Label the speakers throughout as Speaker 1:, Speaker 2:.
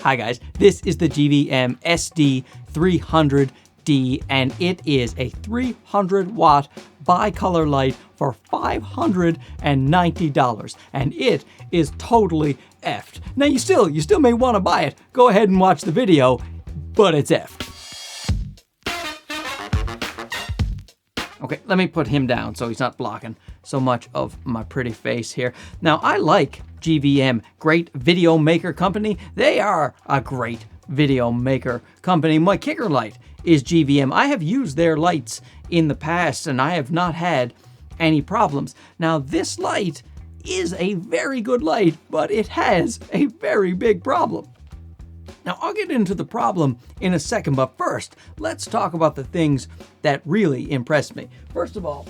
Speaker 1: Hi guys, this is the GVM SD300D and it is a 300 watt bicolor light for $590 and it is totally effed. Now you still may want to buy it. Go ahead and watch the video, but it's effed. Okay, let me put him down so he's not blocking so much of my pretty face here. Now, I like GVM, great video maker company. They are a great video maker company. My kicker light is GVM. I have used their lights in the past and I have not had any problems. Now, this light is a very good light, but it has a very big problem. Now, I'll get into the problem in a second, but first, let's talk about the things that really impressed me. First of all,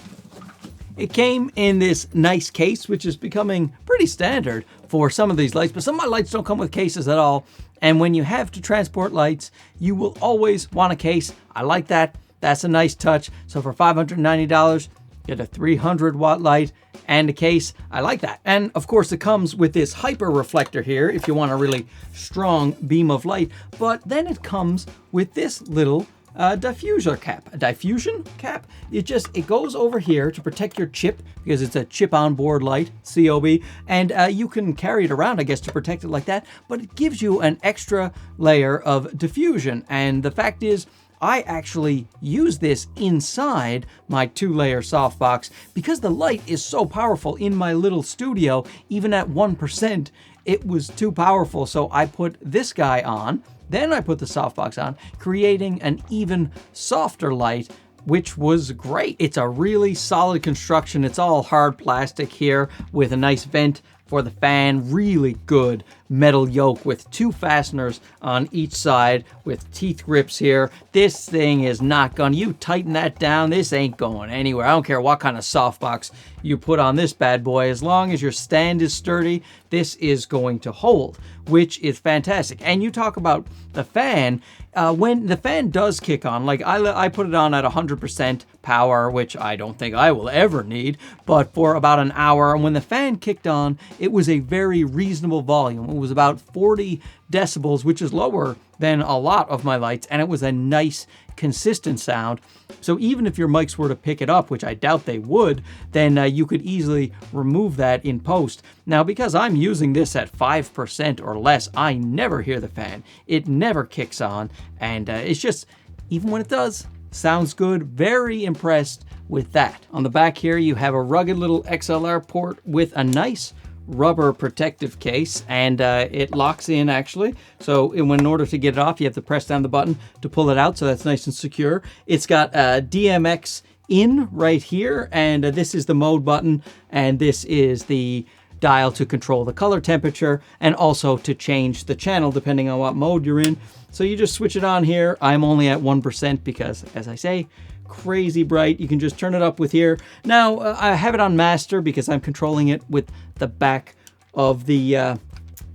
Speaker 1: it came in this nice case, which is becoming pretty standard for some of these lights, but some of my lights don't come with cases at all. And when you have to transport lights, you will always want a case. I like that. That's a nice touch. So for $590, get a 300 watt light and a case. I like that. And of course it comes with this hyper reflector here if you want a really strong beam of light, but then it comes with this little diffuser cap. A diffusion cap? It goes over here to protect your chip because it's a chip on board light, COB, and you can carry it around, I guess, to protect it like that, but it gives you an extra layer of diffusion. And the fact is, I actually use this inside my 2-layer softbox because the light is so powerful in my little studio. Even at 1%, it was too powerful. So I put this guy on, then I put the softbox on, creating an even softer light, which was great. It's a really solid construction. It's all hard plastic here with a nice vent for the fan, really good metal yoke with 2 fasteners on each side with teeth grips here. This thing is not gonna, you tighten that down, this ain't going anywhere. I don't care what kind of softbox you put on this bad boy, as long as your stand is sturdy, this is going to hold, which is fantastic. And you talk about the fan, when the fan does kick on, like I put it on at 100% power, which I don't think I will ever need, but for about an hour, and when the fan kicked on, it was a very reasonable volume. It was about 40 decibels, which is lower than a lot of my lights, and it was a nice, consistent sound. So even if your mics were to pick it up, which I doubt they would, then you could easily remove that in post. Now, because I'm using this at 5% or less, I never hear the fan. It never kicks on, and it's just, even when it does, sounds good. Very impressed with that. On the back here, you have a rugged little Xlr port with a nice rubber protective case, and it locks in actually. So in order to get it off, you have to press down the button to pull it out, so that's nice and secure. It's got DMX in right here, and this is the mode button, and this is the dial to control the color temperature and also to change the channel depending on what mode you're in. So you just switch it on here. I'm only at 1% because, as I say, crazy bright. You can just turn it up with here. Now, I have it on master because I'm controlling it with the back of the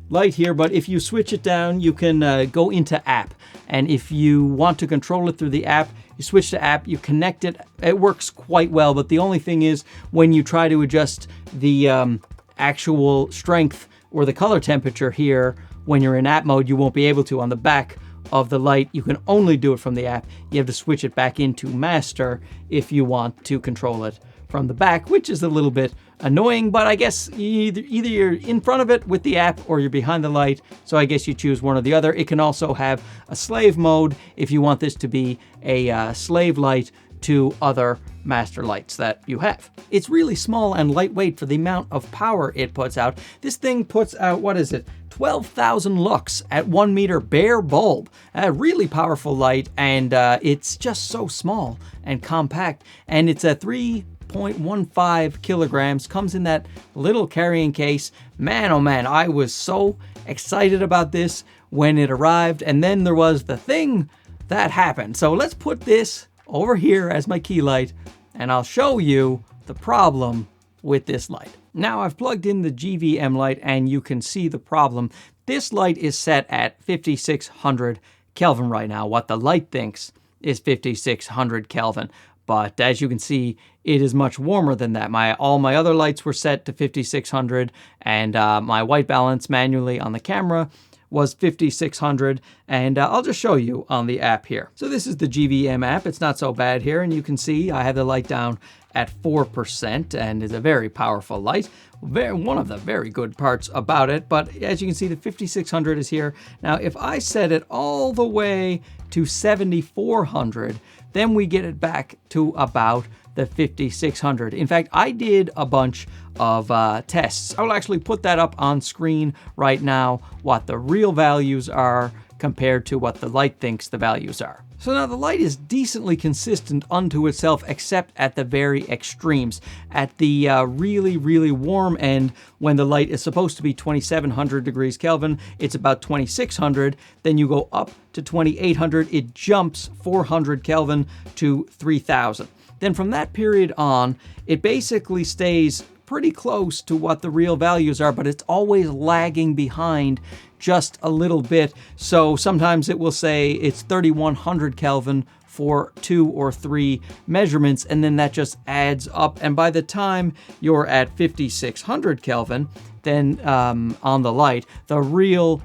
Speaker 1: light here, but if you switch it down, you can go into app. And if you want to control it through the app, you switch to app, you connect it. It works quite well, but the only thing is when you try to adjust the actual strength or the color temperature here, when you're in app mode, you won't be able to. On the back of the light, you can only do it from the app. You have to switch it back into master if you want to control it from the back, which is a little bit annoying, but I guess either you're in front of it with the app or you're behind the light, so I guess you choose one or the other. It can also have a slave mode if you want this to be a slave light to other master lights that you have. It's really small and lightweight for the amount of power it puts out. This thing puts out, what is it, 12,000 lux at 1 meter bare bulb. A really powerful light, and it's just so small and compact, and it's a 3.15 kilograms, comes in that little carrying case. Man, oh man, I was so excited about this when it arrived, and then there was the thing that happened. So let's put this over here as my key light, and I'll show you the problem with this light. Now I've plugged in the GVM light and you can see the problem. This light is set at 5600 Kelvin right now. What the light thinks is 5600 Kelvin, but as you can see, it is much warmer than that. All my other lights were set to 5600, and my white balance manually on the camera was 5600, and I'll just show you on the app here. So this is the GVM app. It's not so bad here, and you can see I have the light down at 4%, and is a very powerful light. One of the very good parts about it, but as you can see, the 5600 is here. Now, if I set it all the way to 7400, then we get it back to about the 5600. In fact, I did a bunch of tests. I will actually put that up on screen right now, what the real values are compared to what the light thinks the values are. So now the light is decently consistent unto itself, except at the very extremes. At the really, really warm end, when the light is supposed to be 2700 degrees Kelvin, it's about 2600. Then you go up to 2800, it jumps 400 Kelvin to 3000. Then from that period on, it basically stays pretty close to what the real values are, but it's always lagging behind just a little bit. So sometimes it will say it's 3100 Kelvin for 2 or 3 measurements, and then that just adds up. And by the time you're at 5600 Kelvin, then on the light, the real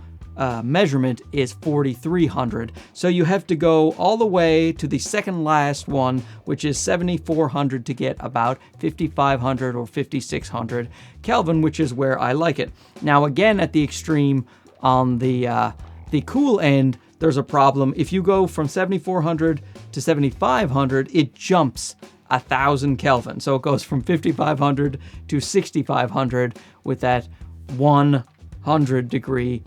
Speaker 1: measurement is 4300. So you have to go all the way to the second last one, which is 7400, to get about 5500 or 5600 Kelvin, which is where I like it. Now again, at the extreme, on the cool end, there's a problem. If you go from 7400 to 7500, it jumps 1000 Kelvin. So it goes from 5500 to 6500 with that 100 degree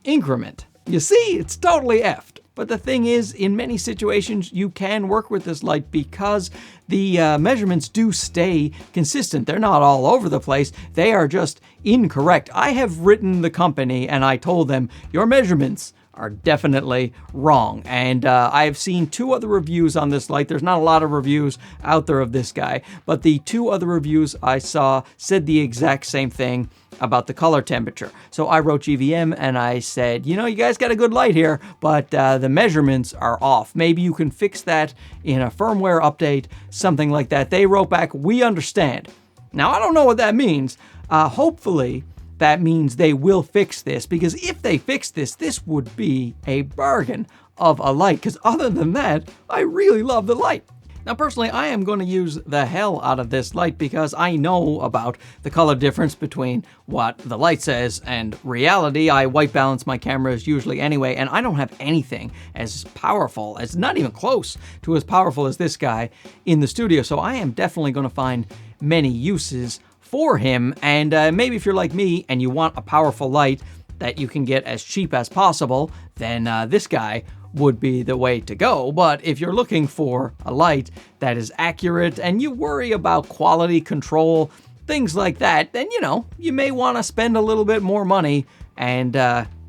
Speaker 1: increment. You see, it's totally effed. But the thing is, in many situations, you can work with this light because the measurements do stay consistent. They're not all over the place. They are just incorrect. I have written the company and I told them, your measurements are definitely wrong. And I've seen 2 other reviews on this light. There's not a lot of reviews out there of this guy, but the 2 other reviews I saw said the exact same thing about the color temperature. So I wrote GVM and I said, you know, you guys got a good light here, but the measurements are off. Maybe you can fix that in a firmware update, something like that. They wrote back, we understand. Now, I don't know what that means. Hopefully, that means they will fix this, because if they fix this, this would be a bargain of a light, because other than that, I really love the light. Now, personally, I am going to use the hell out of this light because I know about the color difference between what the light says and reality. I white balance my cameras usually anyway, and I don't have anything as powerful, as not even close to as powerful as this guy in the studio. So I am definitely going to find many uses for him. And maybe if you're like me and you want a powerful light that you can get as cheap as possible, then this guy would be the way to go. But if you're looking for a light that is accurate and you worry about quality control, things like that, then, you know, you may want to spend a little bit more money and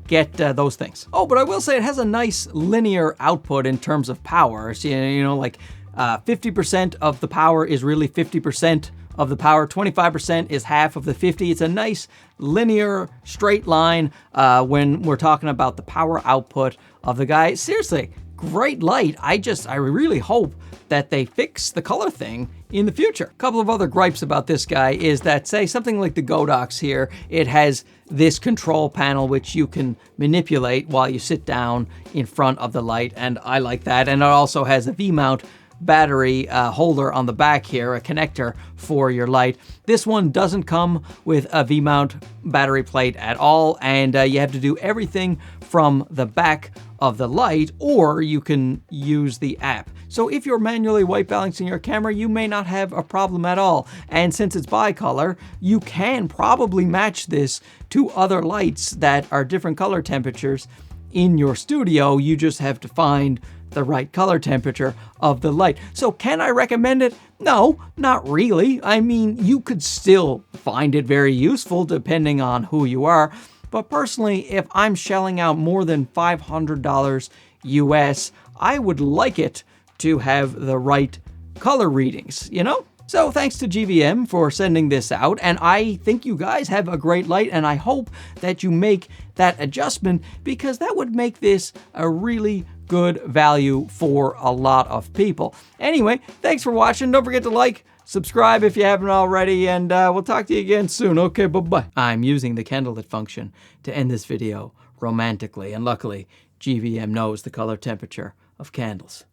Speaker 1: get those things. Oh, but I will say it has a nice linear output in terms of power. So, you know, like 50% of the power is really 50% of the power, 25% is half of the 50. It's a nice linear straight line when we're talking about the power output of the guy. Seriously, great light. I really hope that they fix the color thing in the future. A couple of other gripes about this guy is that, say, something like the Godox here, it has this control panel which you can manipulate while you sit down in front of the light, and I like that. And it also has a V-mount battery holder on the back here, a connector for your light. This one doesn't come with a V-mount battery plate at all, and you have to do everything from the back of the light, or you can use the app. So if you're manually white balancing your camera, you may not have a problem at all. And since it's bicolor, you can probably match this to other lights that are different color temperatures in your studio. You just have to find the right color temperature of the light. So can I recommend it? No, not really. I mean, you could still find it very useful depending on who you are. But personally, if I'm shelling out more than $500 US, I would like it to have the right color readings, you know? So thanks to GVM for sending this out, and I think you guys have a great light, and I hope that you make that adjustment, because that would make this a really good value for a lot of people. Anyway, thanks for watching. Don't forget to like, subscribe if you haven't already, and we'll talk to you again soon. Okay, bye-bye. I'm using the Candlelit function to end this video romantically. And luckily, GVM knows the color temperature of candles.